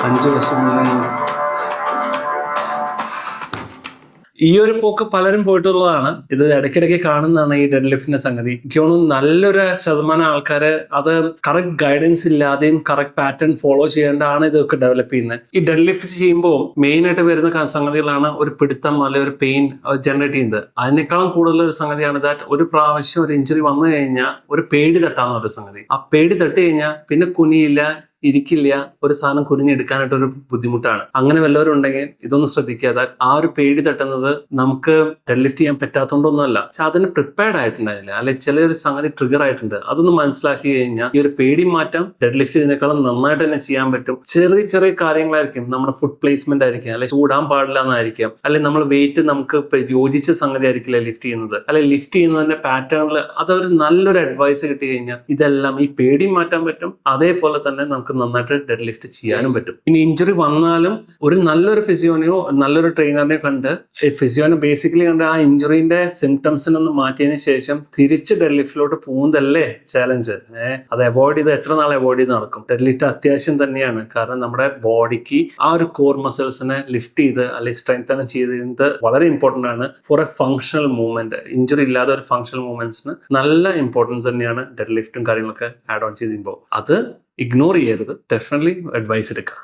5 വർഷം ഈ ഒരു പോക്ക് പലരും പോയിട്ടുള്ളതാണ്. ഇത് ഇടയ്ക്കിടയ്ക്ക് കാണുന്നതാണ് ഈ ഡെഡ് ലിഫ്റ്റിന്റെ സംഗതി. എനിക്ക് തോന്നുന്നു നല്ലൊരു ശതമാനം ആൾക്കാര് അത് കറക്റ്റ് ഗൈഡൻസ് ഇല്ലാതെയും കറക്റ്റ് പാറ്റേൺ ഫോളോ ചെയ്യേണ്ടാണ് ഇതൊക്കെ ഡെവലപ്പ് ചെയ്യുന്നത്. ഈ ഡെഡ് ലിഫ്റ്റ് ചെയ്യുമ്പോൾ മെയിൻ ആയിട്ട് വരുന്ന സംഗതികളാണ് ഒരു പിടുത്തം അല്ലെങ്കിൽ ഒരു പെയിൻ ജനറേറ്റ് ചെയ്യുന്നത്. അതിനേക്കാളും കൂടുതൽ ഒരു സംഗതിയാണ് ദാറ്റ് ഒരു പ്രാവശ്യം ഒരു ഇഞ്ചുറി വന്നു കഴിഞ്ഞാൽ ഒരു പേടി തട്ടാവുന്ന ഒരു സംഗതി. ആ പേടി തട്ടി കഴിഞ്ഞാൽ പിന്നെ കുനിയില്ല, ഇരിക്കില്ല, ഒരു സാധനം കുനിഞ്ഞെടുക്കാനായിട്ട് ഒരു ബുദ്ധിമുട്ടാണ്. അങ്ങനെ വല്ലവരും ഉണ്ടെങ്കിൽ ഇതൊന്നും ശ്രദ്ധിക്കാതെ ആ ഒരു പേടി തട്ടുന്നത് നമുക്ക് ഡെഡ് ലിഫ്റ്റ് ചെയ്യാൻ പറ്റാത്തതുകൊണ്ടൊന്നുമല്ല, പക്ഷെ അതിന് പ്രിപ്പയർഡ് ആയിട്ടുണ്ടായില്ല, അല്ലെ ചിലൊരു സംഗതി ട്രിഗർ ആയിട്ടുണ്ട്. അതൊന്ന് മനസ്സിലാക്കി കഴിഞ്ഞാൽ ഈ ഒരു പേടി മാറ്റം ഡെഡ് ലിഫ്റ്റ് ഇതിനേക്കാളും നന്നായിട്ട് തന്നെ ചെയ്യാൻ പറ്റും. ചെറിയ ചെറിയ കാര്യങ്ങളായിരിക്കും, നമ്മുടെ ഫുഡ് പ്ലേസ്മെന്റ് ആയിരിക്കും, അല്ലെ ചൂടാൻ പാടില്ല എന്നായിരിക്കും, അല്ലെ നമ്മൾ വെയിറ്റ് നമുക്ക് യോജിച്ച സംഗതി ആയിരിക്കില്ല ലിഫ്റ്റ് ചെയ്യുന്നത്, അല്ലെ ലിഫ്റ്റ് ചെയ്യുന്നതിന്റെ പാറ്റേണിൽ അതൊരു നല്ലൊരു അഡ്വൈസ് കിട്ടി കഴിഞ്ഞാൽ ഇതെല്ലാം ഈ പേടി മാറ്റാൻ പറ്റും. അതേപോലെ തന്നെ നമുക്ക് നന്നായിട്ട് ഡെഡ് ലിഫ്റ്റ് ചെയ്യാനും പറ്റും. ഇനി ഇഞ്ചുറി വന്നാലും ഒരു നല്ലൊരു ഫിസിയോനെയോ നല്ലൊരു ട്രെയിനറിനെയോ കണ്ട് ഫിസിയോനെ ബേസിക്കലി കണ്ട് ആ ഇഞ്ചുറിന്റെ സിംറ്റംസിനൊന്ന് മാറ്റിയതിനു ശേഷം തിരിച്ച് ഡെഡ് ലിഫ്റ്റിലോട്ട് പോകുന്നതല്ലേ ചാലഞ്ച്. അത് അവോയ്ഡ് ചെയ്ത് എത്ര നാൾ അവോയ്ഡ് ചെയ്ത് നടക്കും? ഡെഡ് ലിഫ്റ്റ് അത്യാവശ്യം തന്നെയാണ്. കാരണം നമ്മുടെ ബോഡിക്ക് ആ ഒരു കോർ മസിൽസിനെ ലിഫ്റ്റ് ചെയ്ത് അല്ലെങ്കിൽ സ്ട്രെങ്തൻ ചെയ്ത് വളരെ ഇമ്പോർട്ടന്റ് ആണ് for a functional movement. Injury ഇല്ലാതെ ഒരു ഫങ്ഷണൽ മൂവ്മെന്റ്സിന് നല്ല ഇമ്പോർട്ടൻസ് തന്നെയാണ് ഡെഡ് ലിഫ്റ്റും കാര്യങ്ങളൊക്കെ ആഡ് ഓൺ ചെയ്യുമ്പോൾ. അത് ഇഗ്നോർ ചെയ്യരുത്. ഡെഫിനറ്റ്ലി അഡ്വൈസ് എടുക്കുക.